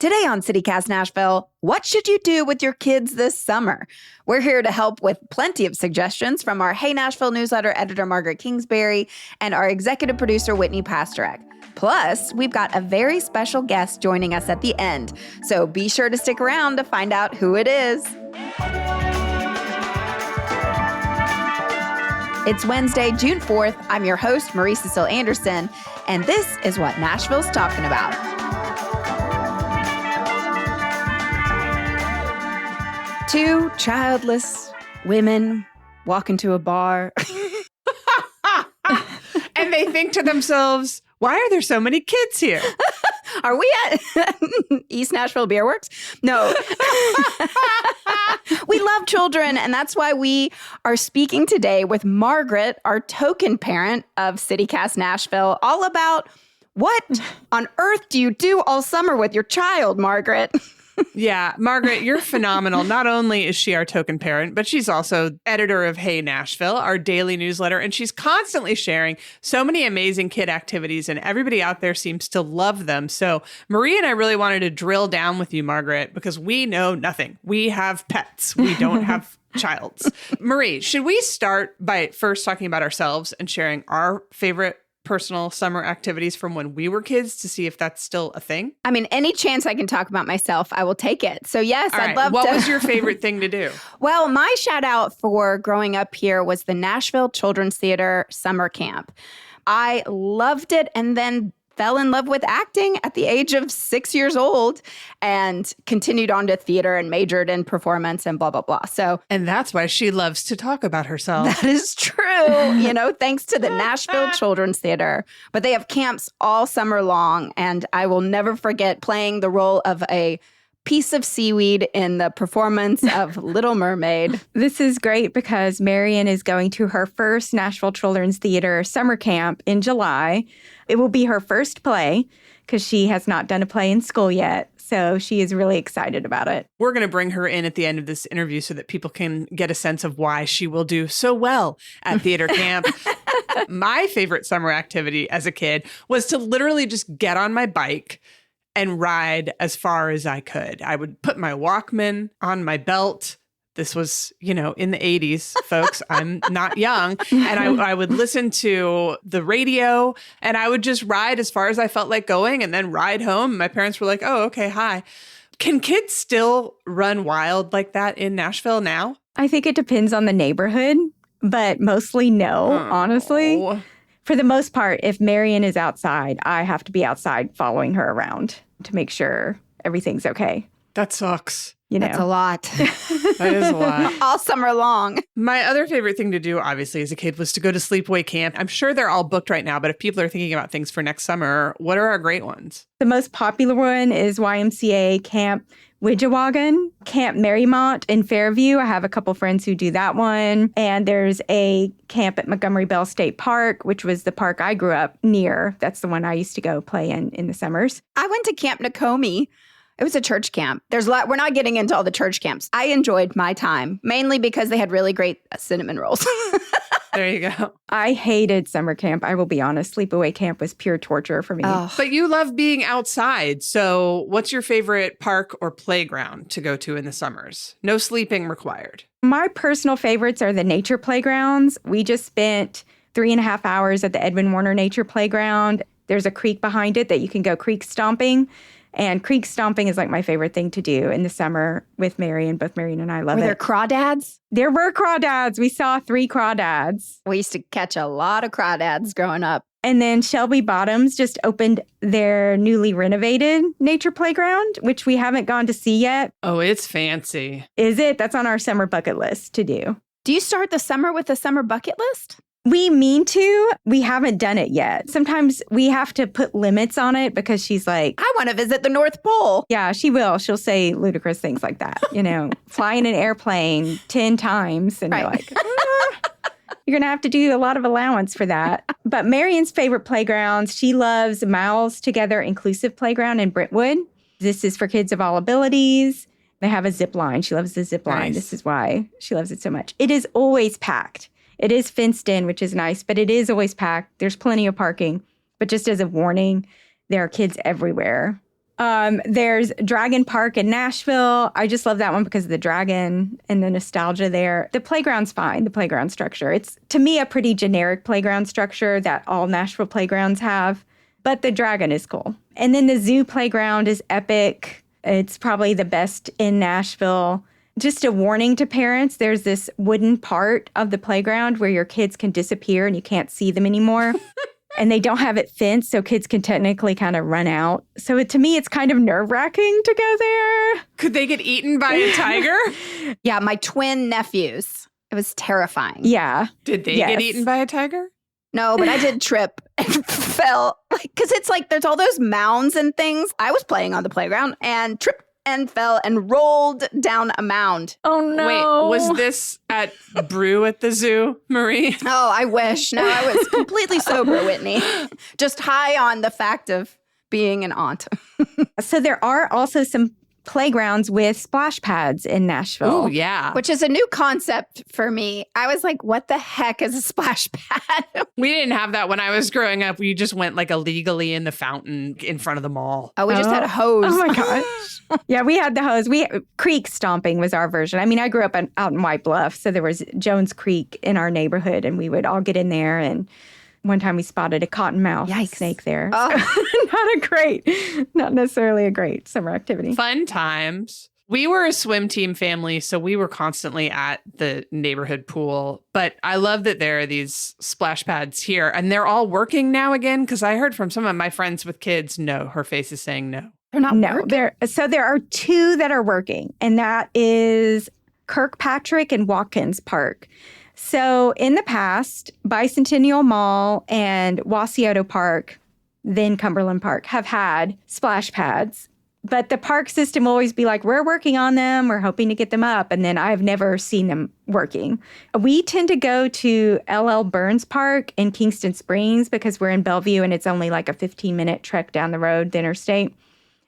Today on CityCast Nashville, what should you do with your kids this summer? We're here to help with plenty of suggestions from our Hey Nashville newsletter editor, Margaret Kingsbury, and our executive producer, Whitney Pastorek. Plus, we've got a very special guest joining us at the end, so be sure to stick around to find out who it is. It's Wednesday, June 4th. I'm your host, Marie Cecile Anderson, and this is what Nashville's talking about. Two childless women walk into a bar. And they think to themselves, why are there so many kids here? Are we at East Nashville Beer Works? No. We love children, and that's why we are speaking today with Margaret, our token parent of CityCast Nashville, all about what on earth do you do all summer with your child, Margaret? Yeah, Margaret, you're phenomenal. Not only is she our token parent, but she's also editor of Hey Nashville, our daily newsletter, and she's constantly sharing so many amazing kid activities, and everybody out there seems to love them. So Marie and I really wanted to drill down with you, Margaret, because we know nothing. We have pets. We don't have childs. Marie, should we start by first talking about ourselves and sharing our favorite personal summer activities from when we were kids to see if that's still a thing? I mean, any chance I can talk about myself, I will take it. So yes, All I'd right. love to. What was your favorite thing to do? Well, my shout out for growing up here was the Nashville Children's Theater summer camp. I loved it and then fell in love with acting at the age of 6 years old and continued on to theater and majored in performance and blah, blah, blah. So, And that's why she loves to talk about herself. that is true, thanks to the Nashville Children's Theater. But they have camps all summer long, and I will never forget playing the role of a piece of seaweed in the performance of Little Mermaid. This is great because Marion is going to her first Nashville Children's Theater summer camp in July. It will be her first play because she has not done a play in school yet. So she is really excited about it. We're going to bring her in at the end of this interview so that people can get a sense of why she will do so well at theater camp. My favorite summer activity as a kid was to literally just get on my bike and ride as far as I could. I would put my Walkman on my belt. This was, in the 80s, folks. I'm not young. And I would listen to the radio and I would just ride as far as I felt like going and then ride home. My parents were like, oh, okay, hi. Can kids still run wild like that in Nashville now? I think it depends on the neighborhood, but mostly no, honestly. For the most part, if Marion is outside, I have to be outside following her around to make sure everything's okay. That sucks. That's a lot. That is a lot. All summer long. My other favorite thing to do, obviously, as a kid was to go to sleepaway camp. I'm sure they're all booked right now, but if people are thinking about things for next summer, what are our great ones? The most popular one is YMCA Camp Widgewagon, Camp Marymount in Fairview. I have a couple friends who do that one. And there's a camp at Montgomery Bell State Park, which was the park I grew up near. That's the one I used to go play in the summers. I went to Camp Nakomi. It was a church camp. There's a lot. We're not getting into all the church camps. I enjoyed my time, mainly because they had really great cinnamon rolls. There you go. I hated summer camp. I will be honest. Sleepaway camp was pure torture for me. Oh. But you love being outside. So what's your favorite park or playground to go to in the summers? No sleeping required. My personal favorites are the nature playgrounds. We just spent 3.5 hours at the Edwin Warner Nature Playground. There's a creek behind it that you can go creek stomping. And creek stomping is like my favorite thing to do in the summer with Marion. Both Marion and I love Were it. there crawdads? There were crawdads. We saw 3 crawdads. We used to catch a lot of crawdads growing up. And then Shelby Bottoms just opened their newly renovated nature playground, which we haven't gone to see yet. Oh, it's fancy. Is it? That's on our summer bucket list to do. Do you start the summer with a summer bucket list? We mean to. We haven't done it yet. Sometimes we have to put limits on it because she's like, I want to visit the North Pole. yeah, she will. She'll say ludicrous things like that. Fly in an airplane 10 times. And you're Right. like, you're going to have to do a lot of allowance for that. But Marion's favorite playgrounds, she loves Miles Together Inclusive Playground in Brentwood. This is for kids of all abilities. They have a zip line. She loves the zip line. Nice. This is why she loves it so much. It is always packed. It is fenced in, which is nice, but it is always packed. There's plenty of parking. But just as a warning, there are kids everywhere There's Dragon Park in Nashville. I just love that one because of the dragon and the nostalgia there. The playground's fine, the playground structure. It's, to me, a pretty generic playground structure that all Nashville playgrounds have, but the dragon is cool. And then the zoo playground is epic. It's probably the best in Nashville. Just a warning to parents, there's this wooden part of the playground where your kids can disappear and you can't see them anymore. And they don't have it fenced, so kids can technically kind of run out. So to me, it's kind of nerve-wracking to go there. Could they get eaten by a tiger? Yeah, my twin nephews. It was terrifying. Yeah. Did they get eaten by a tiger? No, but I did trip and fell. Because it's like there's all those mounds and things. I was playing on the playground and tripped and fell and rolled down a mound. Oh, no. Wait, was this at Brew at the zoo, Marie? Oh, I wish. No, I was completely sober, Whitney. Just high on the fact of being an aunt. So there are also some playgrounds with splash pads in Nashville. Oh, yeah. Which is a new concept for me. I was like, what the heck is a splash pad? We didn't have that when I was growing up. We just went like illegally in the fountain in front of the mall. Oh, we just had a hose. Oh my gosh. Yeah, we had the hose. Creek stomping was our version. I mean, I grew up out in White Bluff, so there was Jones Creek in our neighborhood, and we would all get in there. And one time we spotted a cottonmouth snake there. Oh. So not necessarily a great summer activity. Fun times. We were a swim team family, so we were constantly at the neighborhood pool. But I love that there are these splash pads here, and they're all working now again, because I heard from some of my friends with kids, no, her face is saying no. They're not working? There are two that are working, and that is Kirkpatrick and Watkins Park. So in the past, Bicentennial Mall and Wasiota Park, then Cumberland Park, have had splash pads. But the park system will always be like, we're working on them, we're hoping to get them up. And then I've never seen them working. We tend to go to LL Burns Park in Kingston Springs because we're in Bellevue and it's only like a 15-minute trek down the road, the interstate.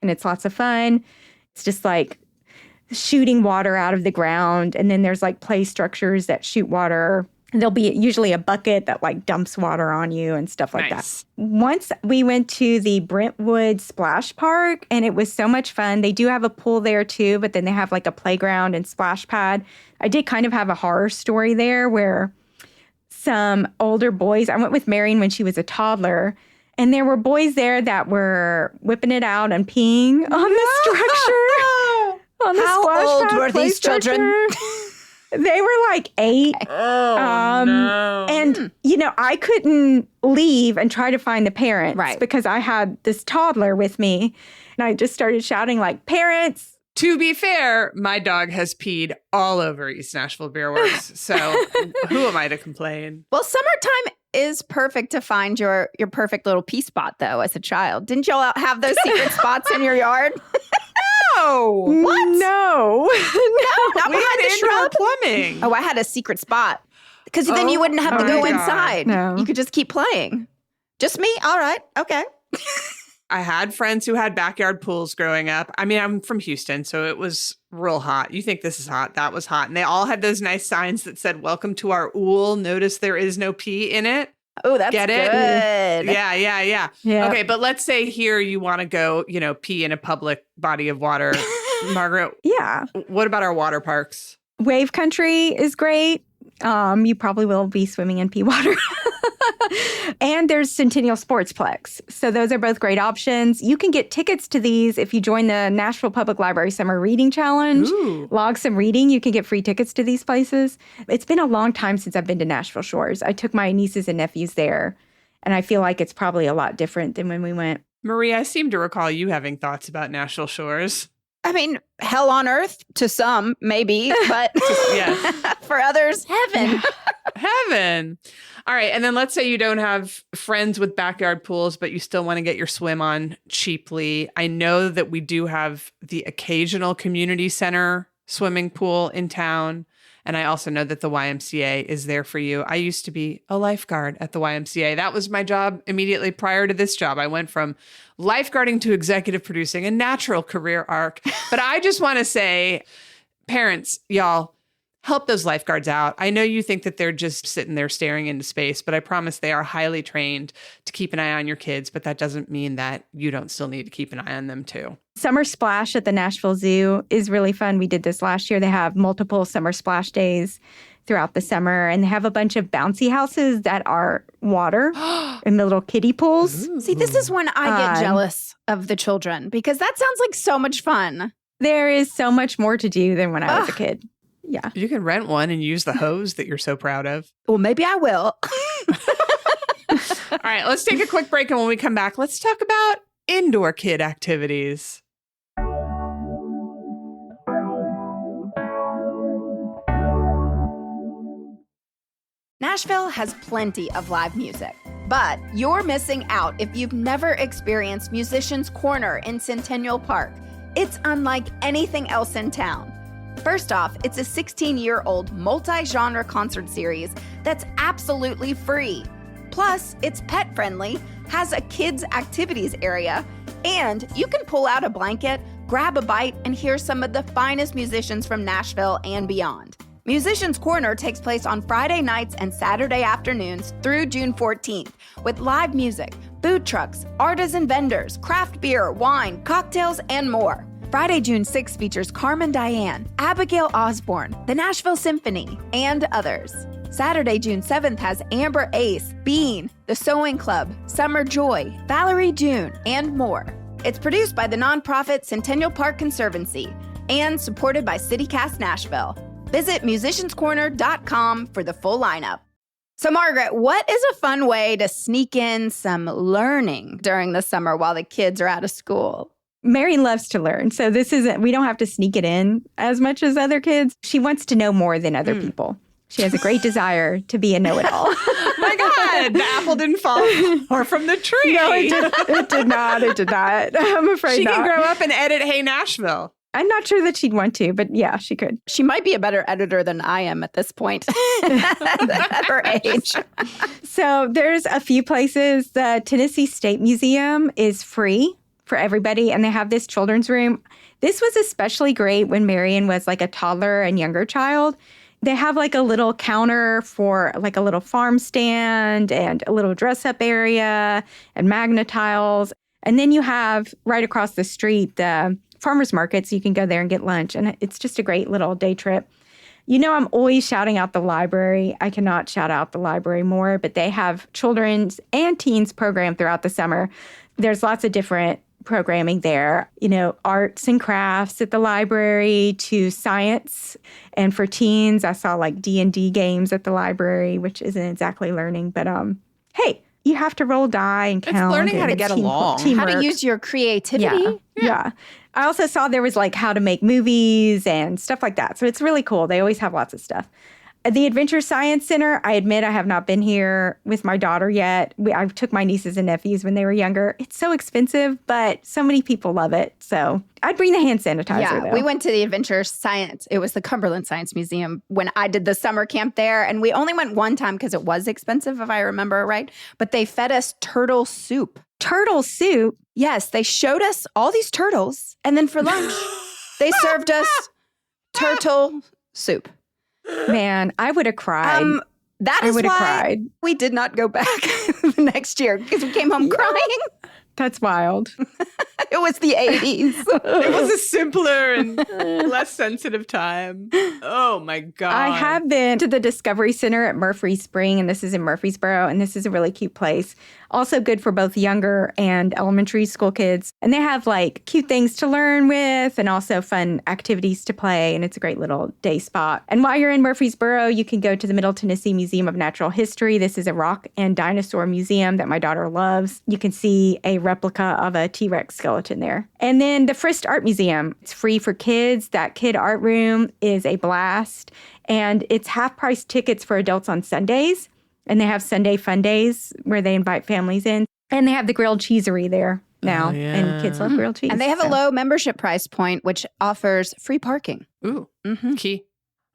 And it's lots of fun. It's just like shooting water out of the ground. And then there's like play structures that shoot water. And there'll be usually a bucket that like dumps water on you and stuff like that. Once we went to the Brentwood Splash Park and it was so much fun. They do have a pool there too, but then they have like a playground and splash pad. I did kind of have a horror story there where some older boys, I went with Marion when she was a toddler, and there were boys there that were whipping it out and peeing on the structure. On the How old pad were these structure. children? They were like 8. Oh, no. And, I couldn't leave and try to find the parents. Right. Because I had this toddler with me. And I just started shouting like, parents. To be fair, my dog has peed all over East Nashville Beer Works. So who am I to complain? Well, summertime is perfect to find your perfect little pee spot, though, as a child. Didn't y'all have those secret spots in your yard? No. What? No. Not We behind had the indoor shrub. plumbing. Oh, I had a secret spot. Because then you wouldn't have to Oh go my God. inside. No. You could just keep playing. Just me? All right. Okay. I had friends who had backyard pools growing up. I mean, I'm from Houston, so it was real hot. You think this is hot. That was hot. And they all had those nice signs that said, welcome to our ool. Notice there is no pee in it. Oh, that's Get it? good. Yeah. Okay, but let's say here you want to go, pee in a public body of water. Margaret, Yeah. what about our water parks? Wave Country is great. You probably will be swimming in pea water. And there's Centennial Sportsplex. So those are both great options. You can get tickets to these if you join the Nashville Public Library Summer Reading Challenge. Ooh. Log some reading. You can get free tickets to these places. It's been a long time since I've been to Nashville Shores. I took my nieces and nephews there, and I feel like it's probably a lot different than when we went. Marie, I seem to recall you having thoughts about Nashville Shores. I mean, hell on earth to some, maybe, but Yeah. for others, heaven. Heaven. All right. And then let's say you don't have friends with backyard pools, but you still want to get your swim on cheaply. I know that we do have the occasional community center swimming pool in town. And I also know that the YMCA is there for you. I used to be a lifeguard at the YMCA. That was my job immediately prior to this job. I went from lifeguarding to executive producing, a natural career arc. But I just want to say, parents, y'all, help those lifeguards out. I know you think that they're just sitting there staring into space, but I promise they are highly trained to keep an eye on your kids, but that doesn't mean that you don't still need to keep an eye on them too. Summer Splash at the Nashville Zoo is really fun. We did this last year. They have multiple summer splash days throughout the summer, and they have a bunch of bouncy houses that are water and the little kiddie pools. Ooh. See, this is when I get jealous of the children because that sounds like so much fun. There is so much more to do than when I was a kid. Yeah. You can rent one and use the hose that you're so proud of. Well, maybe I will. All right, let's take a quick break. And when we come back, let's talk about indoor kid activities. Nashville has plenty of live music, but you're missing out if you've never experienced Musicians Corner in Centennial Park. It's unlike anything else in town. First off, it's a 16-year-old multi-genre concert series that's absolutely free. Plus, it's pet-friendly, has a kids' activities area, and you can pull out a blanket, grab a bite, and hear some of the finest musicians from Nashville and beyond. Musicians Corner takes place on Friday nights and Saturday afternoons through June 14th with live music, food trucks, artisan vendors, craft beer, wine, cocktails, and more. Friday, June 6th features Carmen Diane, Abigail Osborne, the Nashville Symphony, and others. Saturday, June 7th has Amber Ace, Bean, The Sewing Club, Summer Joy, Valerie June, and more. It's produced by the nonprofit Centennial Park Conservancy and supported by CityCast Nashville. Visit musicianscorner.com for the full lineup. So, Margaret, what is a fun way to sneak in some learning during the summer while the kids are out of school? Mary loves to learn. So we don't have to sneak it in as much as other kids. She wants to know more than other people. She has a great desire to be a know-it-all. My God, the apple didn't fall far from the tree. No, it did not. It did not. I'm afraid she not. can grow up and edit Hey Nashville. I'm not sure that she'd want to, but yeah, she could. She might be a better editor than I am at this point at her age. So there's a few places. The Tennessee State Museum is free for everybody, and they have this children's room. This was especially great when Marion was like a toddler and younger child. They have like a little counter for like a little farm stand and a little dress-up area and magnet tiles. And then you have right across the street the farmers market, so you can go there and get lunch. And it's just a great little day trip. You know, I'm always shouting out the library. I cannot shout out the library more, but they have children's and teens program throughout the summer. There's lots of different programming there, you know, arts and crafts at the library to science. And for teens, I saw like D&D games at the library, which isn't exactly learning, but hey, you have to roll die and count. It's learning how to and get along. teamwork. How to use your creativity. Yeah. I also saw there was like how to make movies and stuff like that. So it's really cool. They always have lots of stuff. The Adventure Science Center, I admit I have not been here with my daughter yet. I took my nieces and nephews when they were younger. It's so expensive, but so many people love it. So I'd bring the hand sanitizer, though. We went to the Adventure Science. It was the Cumberland Science Museum when I did the summer camp there. And we only went one time because it was expensive, if I remember right. But they fed us turtle soup. Turtle soup? Yes, they showed us all these turtles. And then for lunch, they served us turtle soup. Man, I would have cried. That is I would have why cried. we did not go back the next year because we came home crying. That's wild. It was the 80s. It was a simpler and less sensitive time. Oh, my God. I have been to the Discovery Center at Murphy Spring, and this is in Murfreesboro, and this is a really cute place. Also good for both younger and elementary school kids. And they have like cute things to learn with and also fun activities to play, and it's a great little day spot. And while you're in Murfreesboro, you can go to the Middle Tennessee Museum of Natural History. This is a rock and dinosaur museum that my daughter loves. You can see a replica of a T-Rex skeleton there. And then the Frist Art Museum. It's free for kids. That kid art room is a blast. And it's half-price tickets for adults on Sundays. And they have Sunday fun days where they invite families in. And they have the grilled cheesery there now. Oh, yeah. And kids love grilled cheese. And they have a low membership price point, which offers free parking. Ooh, key.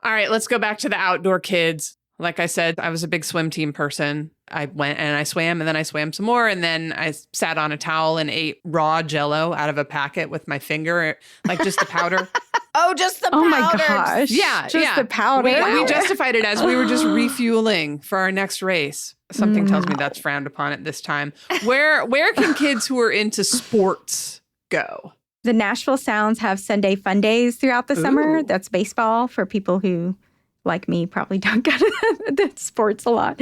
All right, let's go back to the outdoor kids. Like I said, I was a big swim team person. I went and I swam, and then I swam some more. And then I sat on a towel and ate raw Jell-O out of a packet with my finger, like just the powder. Oh, just the Oh my powder. gosh. Yeah, Just yeah. the powder. We justified it as we were just refueling for our next race. Something tells me that's frowned upon at this time. Where can kids who are into sports go? The Nashville Sounds have Sunday fun days throughout the summer. Ooh. That's baseball for people who, like me, probably don't go to the sports a lot.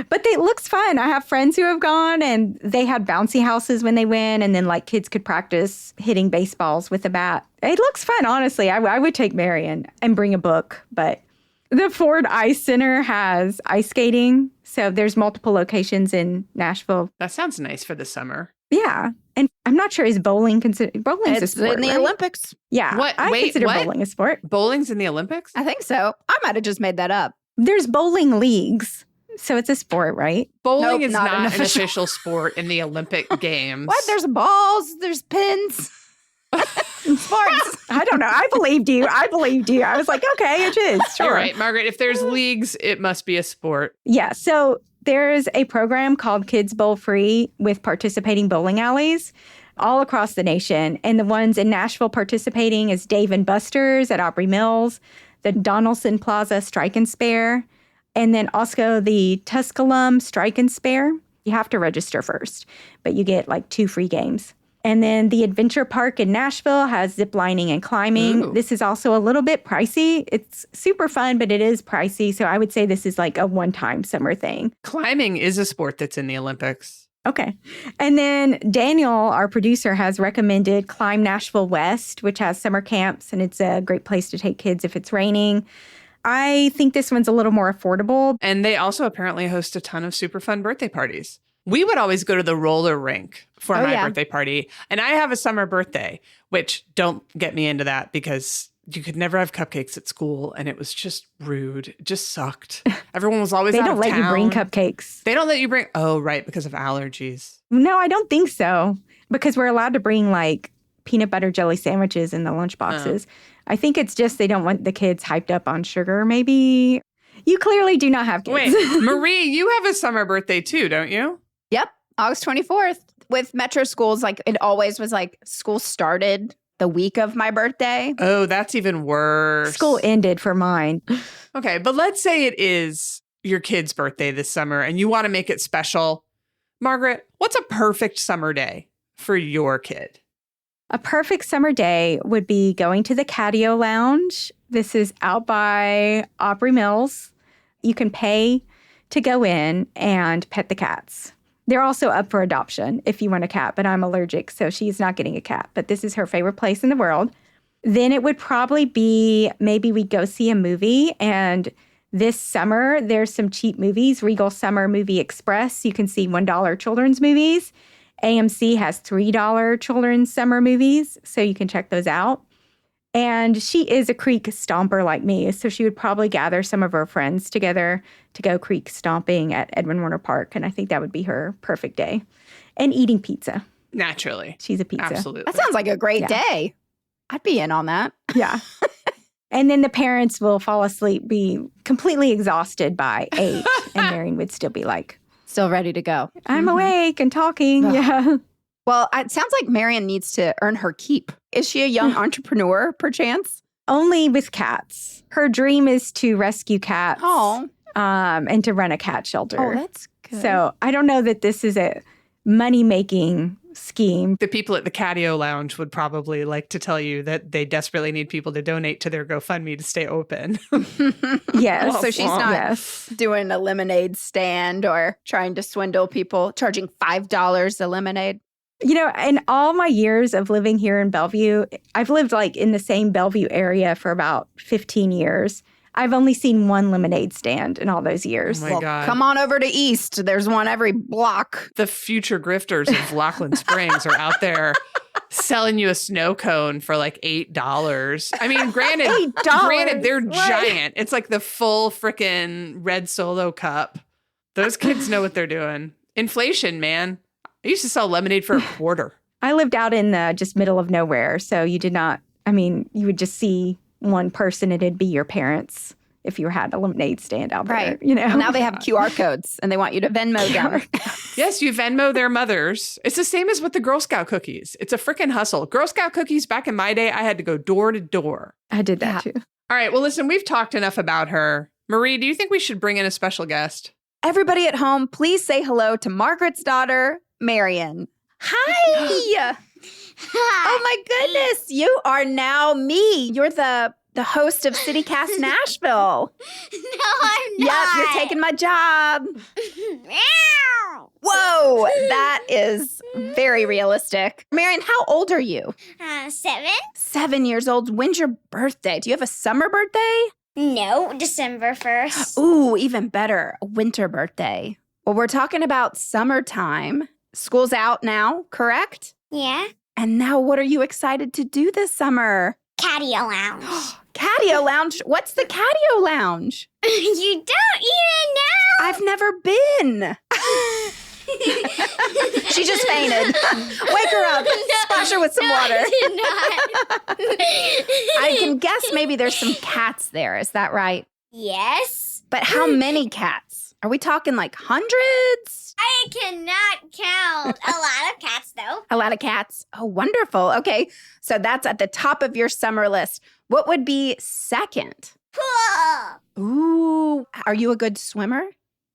But it looks fun. I have friends who have gone, and they had bouncy houses when they went, and then like kids could practice hitting baseballs with a bat. It looks fun, honestly. I would take Marion and bring a book. But the Ford Ice Center has ice skating. So there's multiple locations in Nashville. That sounds nice for the summer. Yeah. And I'm not sure, is bowling considered? Bowling's a It's sport, in the right? Olympics. Yeah. What? I Wait, consider what? bowling a sport. Bowling's in the Olympics? I think so. I might have just made that up. There's bowling leagues. So it's a sport, right? Bowling Nope, is not not an an official- official sport in the Olympic Games. What? There's balls. There's pins. Sports. I don't know. I believed you. I was like, okay, it is. Sure. You're right, Margaret. If there's leagues, it must be a sport. Yeah. So there's a program called Kids Bowl Free with participating bowling alleys all across the nation. And the ones in Nashville participating is Dave and Buster's at Opry Mills, the Donaldson Plaza Strike and Spare, and then also the Tusculum Strike and Spare. You have to register first, but you get like 2 free games. And then the Adventure Park in Nashville has zip lining and climbing. Ooh. This is also a little bit pricey. It's super fun, but it is pricey. So I would say this is like a one-time summer thing. Climbing is a sport that's in the Olympics. Okay. And then Daniel, our producer, has recommended Climb Nashville West, which has summer camps, and it's a great place to take kids if it's raining. I think this one's a little more affordable. And they also apparently host a ton of super fun birthday parties. We would always go to the roller rink for my birthday party. And I have a summer birthday, which don't get me into that because you could never have cupcakes at school. And it was just rude. It just sucked. Everyone was always They out don't of let you bring town. cupcakes. They don't let you bring. Oh, right. Because of allergies. No, I don't think so. Because we're allowed to bring like peanut butter jelly sandwiches in the lunch boxes. I think it's just they don't want the kids hyped up on sugar, maybe. You clearly do not have kids. Wait, Marie, you have a summer birthday too, don't you? Yep. August 24th. With metro schools, like it always was like school started the week of my birthday. Oh, that's even worse. School ended for mine. Okay, but let's say it is your kid's birthday this summer and you want to make it special. Margaret, what's a perfect summer day for your kid? A perfect summer day would be going to the Catio Lounge. This is out by Opry Mills. You can pay to go in and pet the cats. They're also up for adoption if you want a cat, but I'm allergic, so she's not getting a cat. But this is her favorite place in the world. Then it would probably be maybe we go see a movie. And this summer, there's some cheap movies. Regal Summer Movie Express. You can see $1 children's movies. AMC has $3 children's summer movies, so you can check those out. And she is a creek stomper like me, so she would probably gather some of her friends together to go creek stomping at Edwin Warner Park, and I think that would be her perfect day. And eating pizza. Naturally. She's a pizza. Absolutely. That sounds like a great Yeah. day. I'd be in on that. Yeah. And then the parents will fall asleep, be completely exhausted by 8, and Marion would still be like, Still ready to go. I'm awake and talking. Ugh. Yeah. Well, it sounds like Marion needs to earn her keep. Is she a young entrepreneur, perchance? Only with cats. Her dream is to rescue cats. Oh, And to run a cat shelter. that's good. So I don't know that this is a money-making scheme. The people at the Catio Lounge would probably like to tell you that they desperately need people to donate to their GoFundMe to stay open. Yes. So she's not Yes. doing a lemonade stand or trying to swindle people, charging $5 a lemonade. You know, in all my years of living here in Bellevue, I've lived like in the same Bellevue area for about 15 years. I've only seen one lemonade stand in all those years. Oh my God. Come on over to East. There's one every block. The future grifters of Lachlan Springs are out there selling you a snow cone for like $8. I mean, granted, $8. they're Right. giant. It's like the full freaking red Solo cup. Those kids know what they're doing. Inflation, man. I used to sell lemonade for $0.25. I lived out in the just middle of nowhere. So you did not, I mean, you would just see one person and it'd be your parents if you had a lemonade stand out there, Right. you know. Well, now they have QR codes and they want you to Venmo them. Yes, you Venmo their mothers. It's the same as with the Girl Scout cookies. It's a freaking hustle. Girl Scout cookies, back in my day, I had to go door to door. I did that too. All right. Well, listen, we've talked enough about her. Marie, do you think we should bring in a special guest? Everybody at home, please say hello to Margaret's daughter, Marion. Hi. Oh my goodness. You are now me. You're the host of CityCast Nashville. No, I'm Yep, not. you're taking my job. Meow. Whoa, that is very realistic. Marion, how old are you? 7? 7 years old. When's your birthday? Do you have a summer birthday? No, December 1st. Ooh, even better, a winter birthday. Well, we're talking about summertime. School's out now, correct? Yeah. And now what are you excited to do this summer? Catio lounge. Catio lounge? What's the catio lounge? You don't even know. I've never been. She just fainted. Wake her up. Splash her with some water. I did not. I can guess maybe there's some cats there. Is that right? Yes. But how many cats? Are we talking like hundreds? I cannot count. A lot of cats, though. A lot of cats. Oh, wonderful. Okay. So that's at the top of your summer list. What would be second? Cool. Ooh, are you a good swimmer?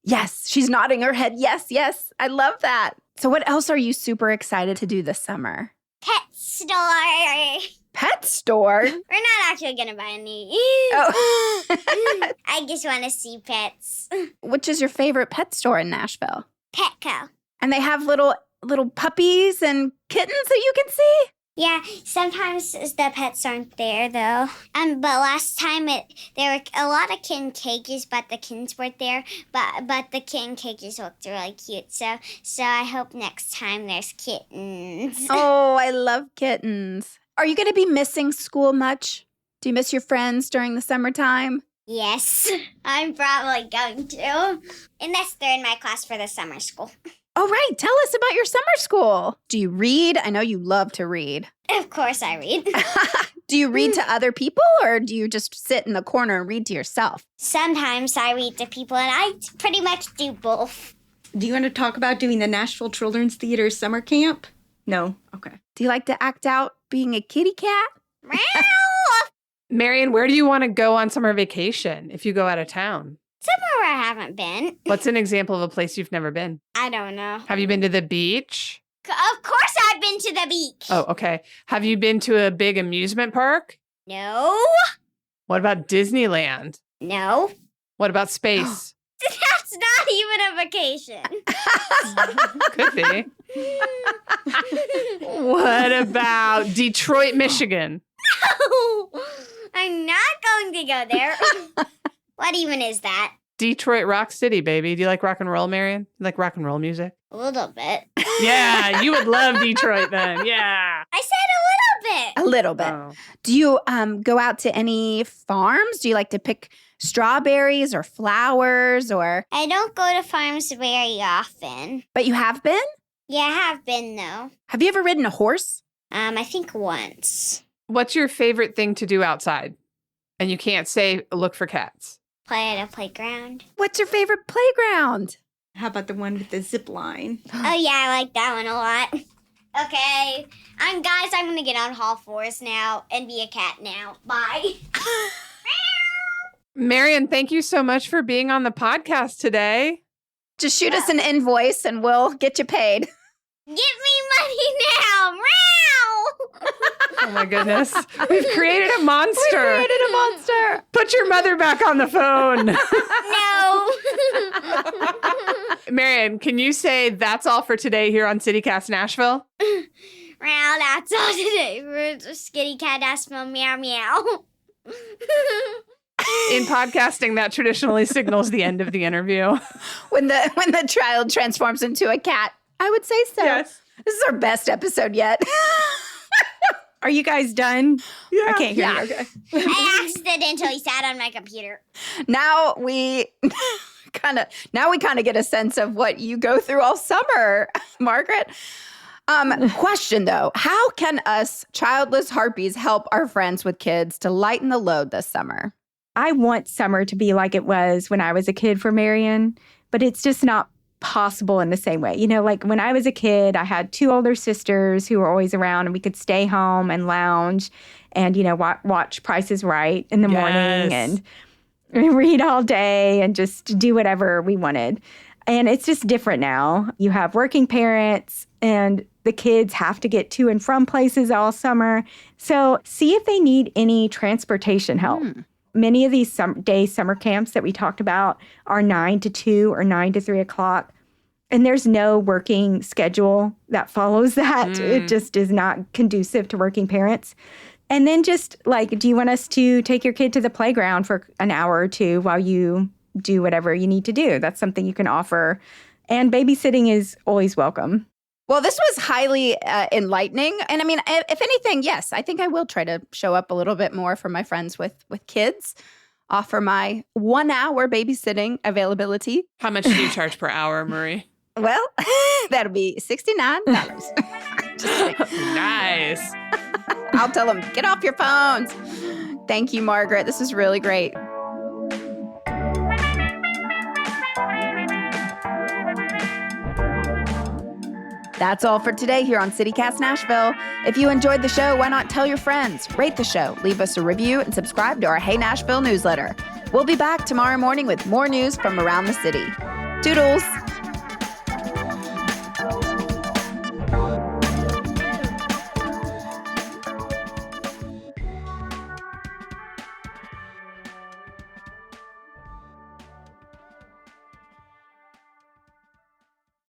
Yes, she's nodding her head. Yes, yes. I love that. So what else are you super excited to do this summer? Pet store. Pet store? We're not actually going to buy any. Oh. I just want to see pets. Which is your favorite pet store in Nashville? Petco. And they have little puppies and kittens that you can see? Yeah, sometimes the pets aren't there though. But last time there were a lot of kitten cages, but the kittens weren't there. But the kitten cages looked really cute. So I hope next time there's kittens. Oh, I love kittens. Are you going to be missing school much? Do you miss your friends during the summertime? Yes, I'm probably going to. Unless they're in my class for the summer school. Oh, right. Tell us about your summer school. Do you read? I know you love to read. Of course I read. Do you read to other people or do you just sit in the corner and read to yourself? Sometimes I read to people and I pretty much do both. Do you want to talk about doing the Nashville Children's Theater summer camp? No? Okay. Do you like to act out being a kitty cat? Meow. Marion, where do you want to go on summer vacation if you go out of town? Somewhere I haven't been. What's an example of a place you've never been? I don't know. Have you been to the beach? Of course I've been to the beach. Oh, okay. Have you been to a big amusement park? No. What about Disneyland? No. What about space? That's not even a vacation. Could be. What about Detroit, Michigan? No. I'm not going to go there. What even is that? Detroit Rock City, baby. Do you like rock and roll, Marion? You like rock and roll music? A little bit. Yeah, you would love Detroit then. Yeah. I said A little bit. Oh. Do you go out to any farms? Do you like to pick strawberries or flowers or? I don't go to farms very often. But you have been? Yeah, I have been though. Have you ever ridden a horse? I think once. What's your favorite thing to do outside? And you can't say look for cats. Play at a playground. What's your favorite playground? How about the one with the zip line? Oh yeah, I like that one a lot. Okay, I'm gonna get on all fours now and be a cat now. Bye. Marion, thank you so much for being on the podcast today. Just shoot us an invoice and we'll get you paid. Give me money now. Meow. Oh my goodness. We've created a monster. Created a monster. Put your mother back on the phone. No. Marion, can you say that's all for today here on CityCast Nashville? Meow, that's all today for the Skitty Cat Nashville. Meow meow. In podcasting, that traditionally signals the end of the interview. When the child transforms into a cat, I would say so. Yes. This is our best episode yet. Are you guys done? Yeah. I can't hear Yeah. you. Okay. I accidentally sat on my computer. Now we kind of get a sense of what you go through all summer, Margaret. Question though, how can us childless harpies help our friends with kids to lighten the load this summer? I want summer to be like it was when I was a kid for Marion, but it's just not possible in the same way. You know, like when I was a kid, I had 2 older sisters who were always around, and we could stay home and lounge and, you know, watch Price is Right in the morning and read all day and just do whatever we wanted. And it's just different now. You have working parents, and the kids have to get to and from places all summer. So see if they need any transportation help. Many of these summer camps that we talked about are 9 to 2 or 9 to 3 o'clock. And there's no working schedule that follows that. It just is not conducive to working parents. And then just like, do you want us to take your kid to the playground for an hour or 2 while you do whatever you need to do? That's something you can offer. And babysitting is always welcome. Well, this was highly enlightening. And I mean, if anything, yes, I think I will try to show up a little bit more for my friends with kids, offer my 1 hour babysitting availability. How much do you charge per hour, Marie? Well, that'll be $69. Nice. I'll tell them, get off your phones. Thank you, Margaret. This is really great. That's all for today here on CityCast Nashville. If you enjoyed the show, why not tell your friends, rate the show, leave us a review, and subscribe to our Hey Nashville newsletter. We'll be back tomorrow morning with more news from around the city. Toodles!